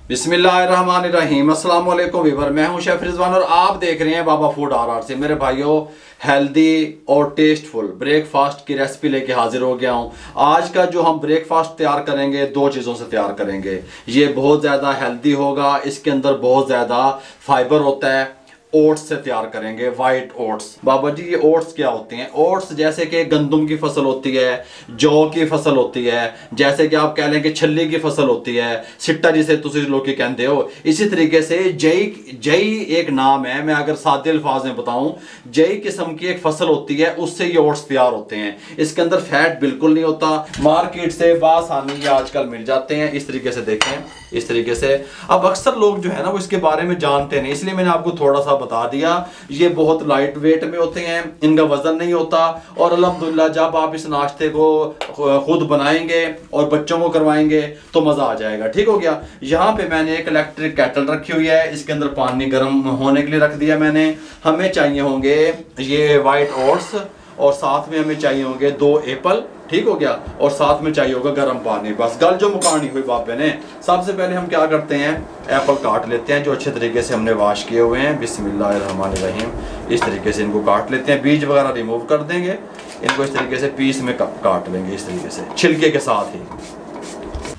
बिस्मिल्लाहिर्रहमानिर्रहीम। अस्सलाम वालेकुम वीवर, मैं हूं शेफ रिजवान और आप देख रहे हैं बाबा फूड आर से। मेरे भाइयों, हेल्दी और टेस्टफुल ब्रेकफास्ट की रेसिपी लेके हाजिर हो गया हूं। आज का जो हम ब्रेकफास्ट तैयार करेंगे, दो चीज़ों से तैयार करेंगे। ये बहुत ज़्यादा हेल्दी होगा, इसके अंदर बहुत ज़्यादा फाइबर होता है। ओट्स से तैयार करेंगे, वाइट ओट्स। बाबा जी, ये ओट्स क्या होते हैं? ओट्स जैसे कि गंदम की फसल होती है, जौ की फसल होती है, जैसे कि आप कह लें कि छल्ली की फसल होती है, सिट्टा जिसे तुम लोग कहते हो। इसी तरीके से जई एक नाम है, मैं अगर सादे अल्फाज में बताऊं, जई किस्म की एक फसल होती है, उससे ये ओट्स तैयार होते हैं। इसके अंदर फैट बिल्कुल नहीं होता। मार्केट से बासानी ये आजकल मिल जाते हैं। इस तरीके से देखें, इस तरीके से। अब अक्सर लोग जो है ना, वो इसके बारे में जानते नहीं, इसलिए मैंने आपको थोड़ा सा बता दिया। ये बहुत लाइट वेट में होते हैं, इनका वजन नहीं होता। और अल्हम्दुलिल्लाह जब आप इस नाश्ते को खुद बनाएंगे और बच्चों को करवाएंगे तो मजा आ जाएगा। ठीक हो गया। यहाँ पे मैंने एक इलेक्ट्रिक केटल रखी हुई है, इसके अंदर पानी गर्म होने के लिए रख दिया मैंने। हमें चाहिए होंगे ये वाइट ओट्स, और साथ में हमें चाहिए होंगे 2 एप्पल। ठीक हो गया। और साथ में चाहिए होगा गर्म पानी। बस गल जो मुकानी हुई बापे ने। सबसे पहले हम क्या करते हैं, एप्पल काट लेते हैं जो अच्छे तरीके से हमने वॉश किए हुए हैं। बिस्मिल्लाहिर्रहमानिर्रहीम। इस तरीके से इनको काट लेते हैं, बीज वगैरह रिमूव कर देंगे। इनको इस तरीके से पीस में काट लेंगे, इस तरीके से छिलके के साथ ही।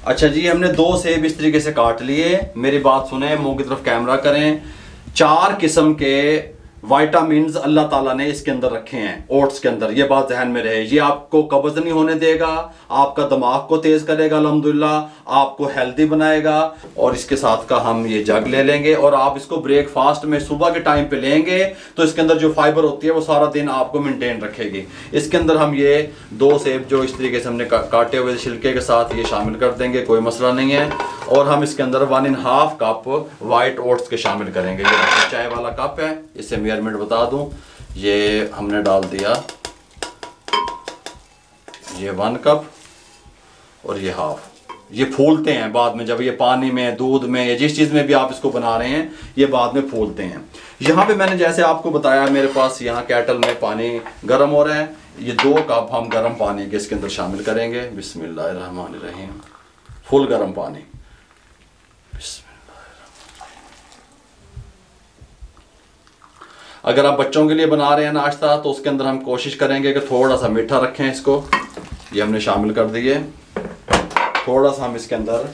अच्छा जी, हमने 2 सेब इस तरीके से काट लिए। मेरी बात सुने, मुंह की तरफ कैमरा करें। 4 किस्म के विटामिन्स अल्लाह ताला ने इसके अंदर रखे हैं ओट्स के अंदर। ये बात ध्यान में रहे। ये आपको कब्ज नहीं होने देगा, आपका दिमाग को तेज करेगा, अल्हम्दुलिल्लाह आपको हेल्दी बनाएगा। और इसके साथ का हम ये जग ले लेंगे और आप इसको ब्रेकफास्ट में सुबह के टाइम पे लेंगे तो इसके अंदर जो फाइबर होती है वो सारा दिन आपको मेंटेन रखेगी। इसके अंदर हम ये 2 सेब जो इस तरीके से हमने काटे हुए छिलके के साथ ये शामिल कर देंगे, कोई मसला नहीं है। और हम इसके अंदर 1.5 कप वाइट ओट्स के शामिल करेंगे। ये चाय वाला कप है, इससे मेजरमेंट बता दूं, ये हमने डाल दिया, ये 1 कप और ये हाफ। ये फूलते हैं बाद में, जब ये पानी में, दूध में या जिस चीज़ में भी आप इसको बना रहे हैं, ये बाद में फूलते हैं। यहाँ पे मैंने जैसे आपको बताया, मेरे पास यहाँ केटल में पानी गर्म हो रहा है। ये 2 कप हम गर्म पानी के इसके अंदर शामिल करेंगे। बिस्मिल्लाहिर्रहमानिर्रहीम। फुल गर्म पानी। अगर आप बच्चों के लिए बना रहे हैं नाश्ता तो उसके अंदर हम कोशिश करेंगे कि थोड़ा सा मीठा रखें इसको। ये हमने शामिल कर दिए। थोड़ा सा हम इसके अंदर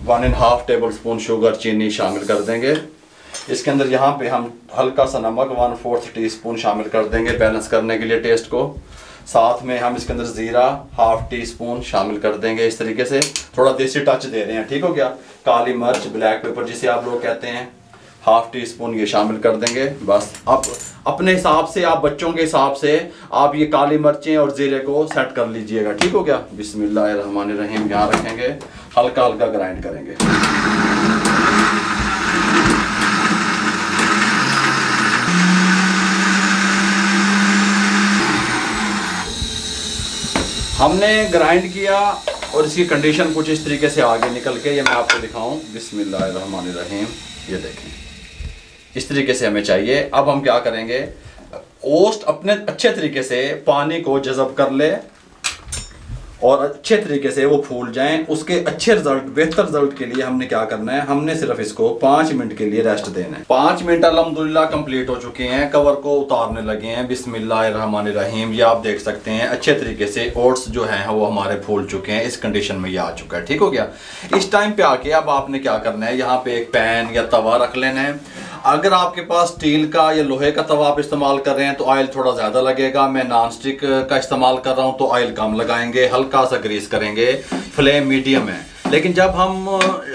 1.5 टेबल स्पून शुगर, चीनी शामिल कर देंगे। इसके अंदर यहाँ पे हम हल्का सा नमक 1/4 टीस्पून शामिल कर देंगे बैलेंस करने के लिए टेस्ट को। साथ में हम इसके अंदर ज़ीरा 1/2 टीस्पून शामिल कर देंगे। इस तरीके से थोड़ा देसी टच दे रहे हैं। ठीक हो गया। काली मिर्च, ब्लैक पेपर जिसे आप लोग कहते हैं, 1/2 टीस्पून ये शामिल कर देंगे। बस अब अपने हिसाब से, आप बच्चों के हिसाब से आप ये काली मिर्चें और जीरे को सेट कर लीजिएगा। ठीक हो गया। बिस्मिल्लाहिर्रहमानिर्रहीम। यहाँ रखेंगे, हल्का हल्का ग्राइंड करेंगे। हमने ग्राइंड किया और इसकी कंडीशन कुछ इस तरीके से आगे निकल के, ये मैं आपको दिखाऊं। बिस्मिल्लाहिर्रहमानिर्रहीम। ये देखें, इस तरीके से हमें चाहिए। अब हम क्या करेंगे, ओट्स अपने अच्छे तरीके से पानी को जज़ब कर ले और अच्छे तरीके से वो फूल जाएं। उसके अच्छे रिजल्ट, बेहतर रिजल्ट के लिए हमने क्या करना है, हमने सिर्फ इसको 5 मिनट के लिए रेस्ट देना है। 5 मिनट अल्हम्दुलिल्लाह कंप्लीट हो चुके हैं। कवर को उतारने लगे हैं। बिस्मिल्लाहिर्रहमानिर्रहीम। ये आप देख सकते हैं अच्छे तरीके से ओट्स जो हैं वो हमारे फूल चुके हैं। इस कंडीशन में ये आ चुका है। ठीक हो गया। इस टाइम पे आके अब आपने क्या करना है, यहाँ पे एक पैन या तवा रख लेना है। अगर आपके पास स्टील का या लोहे का तवा आप इस्तेमाल कर रहे हैं तो ऑयल थोड़ा ज़्यादा लगेगा। मैं नॉन स्टिक का इस्तेमाल कर रहा हूँ तो ऑयल कम लगाएंगे, हल्का सा ग्रीस करेंगे। फ्लेम मीडियम है। लेकिन जब हम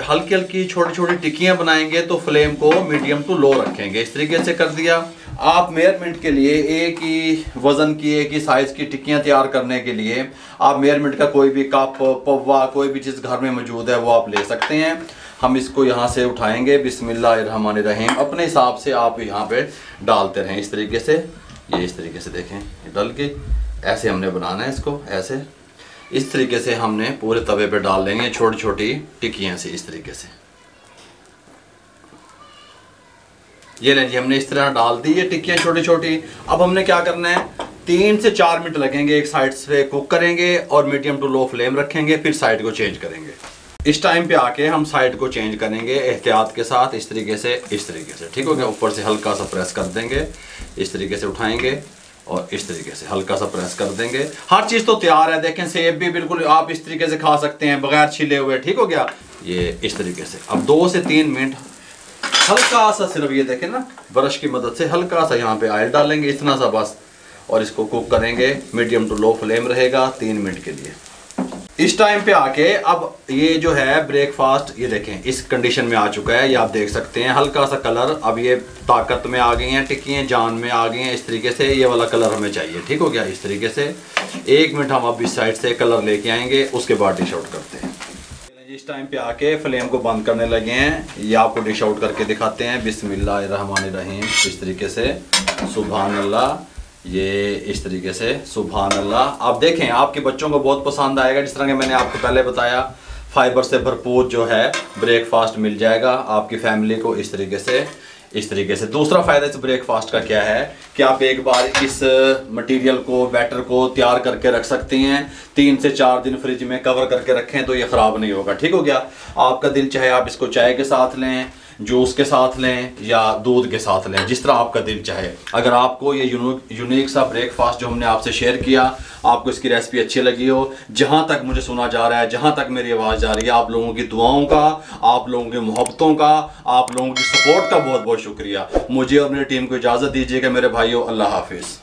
हल्की हल्की छोटी छोटी टिक्कियाँ बनाएंगे तो फ्लेम को मीडियम टू लो रखेंगे। इस तरीके से कर दिया। आप मेजरमेंट के लिए एक ही वज़न की, एक ही साइज़ की टिक्कियाँ तैयार करने के लिए आप मेजरमेंट का कोई भी कप, पव्वा, कोई भी चीज़ घर में मौजूद है वो आप ले सकते हैं। हम इसको यहाँ से उठाएंगे। बिस्मिल्लाहिर्रहमानिर्रहीम। अपने हिसाब से आप यहाँ पे डालते रहें इस तरीके से। ये इस तरीके से देखें, ये डल के ऐसे हमने बनाना है इसको। ऐसे इस तरीके से हमने पूरे तवे पे डाल लेंगे छोटी छोटी टिक्कियाँ से, इस तरीके से। ये लीजिए, हमने इस तरह डाल दी ये टिक्कियाँ छोटी छोटी। अब हमने क्या करना है, 3 से 4 मिनट लगेंगे। एक साइड से कुक करेंगे और मीडियम टू लो फ्लेम रखेंगे, फिर साइड को चेंज करेंगे। इस टाइम पे आके हम साइड को चेंज करेंगे एहतियात के साथ, इस तरीके से ठीक हो गया। ऊपर से हल्का सा प्रेस कर देंगे, इस तरीके से उठाएंगे और इस तरीके से हल्का सा प्रेस कर देंगे। हर चीज़ तो तैयार है, देखें सेब भी बिल्कुल आप इस तरीके से खा सकते हैं बगैर छिले हुए, ठीक हो गया। ये इस तरीके से अब 2 से 3 मिनट हल्का सा, सिर्फ ये देखें ना, ब्रश की मदद से हल्का सा यहाँ पे ऑयल डालेंगे, इतना सा बस, और इसको कुक करेंगे, मीडियम टू लो फ्लेम रहेगा 3 मिनट के लिए। इस टाइम पे आके अब ये जो है ब्रेकफास्ट, ये देखें इस कंडीशन में आ चुका है, ये आप देख सकते हैं हल्का सा कलर, अब ये ताकत में आ गई हैं, टिक्कियाँ जान में आ गई हैं, इस तरीके से ये वाला कलर हमें चाहिए, ठीक हो गया। इस तरीके से 1 मिनट हम अब इस साइड से कलर लेके आएंगे, उसके बाद डिश आउट करते हैं। इस टाइम पे आके फ्लेम को बंद करने लगे हैं, ये आपको डिश आउट करके दिखाते हैं। बिस्मिल्लाहिर्रहमानिर्रहीम, इस तरीके से, सुभान अल्लाह, ये इस तरीके से, सुभान अल्लाह। आप देखें आपके बच्चों को बहुत पसंद आएगा, जिस तरह के मैंने आपको पहले बताया, फाइबर से भरपूर जो है ब्रेकफास्ट मिल जाएगा आपकी फैमिली को इस तरीके से, इस तरीके से। दूसरा फ़ायदा इस ब्रेकफास्ट का क्या है कि आप एक बार इस मटेरियल को, बैटर को तैयार करके रख सकते हैं, 3 से 4 दिन फ्रिज में कवर करके रखें तो ये ख़राब नहीं होगा, ठीक हो गया। आपका दिल चाहे आप इसको चाय के साथ लें, जूस के साथ लें या दूध के साथ लें, जिस तरह आपका दिल चाहे। अगर आपको ये यूनिक सा ब्रेकफास्ट जो हमने आपसे शेयर किया, आपको इसकी रेसिपी अच्छी लगी हो, जहाँ तक मुझे सुना जा रहा है, जहाँ तक मेरी आवाज़ जा रही है, आप लोगों की दुआओं का, आप लोगों की मोहब्बतों का, आप लोगों की सपोर्ट का बहुत बहुत शुक्रिया। मुझे और मेरी टीम को इजाज़त दीजिएगा मेरे भाइयों, अल्लाह हाफिज़।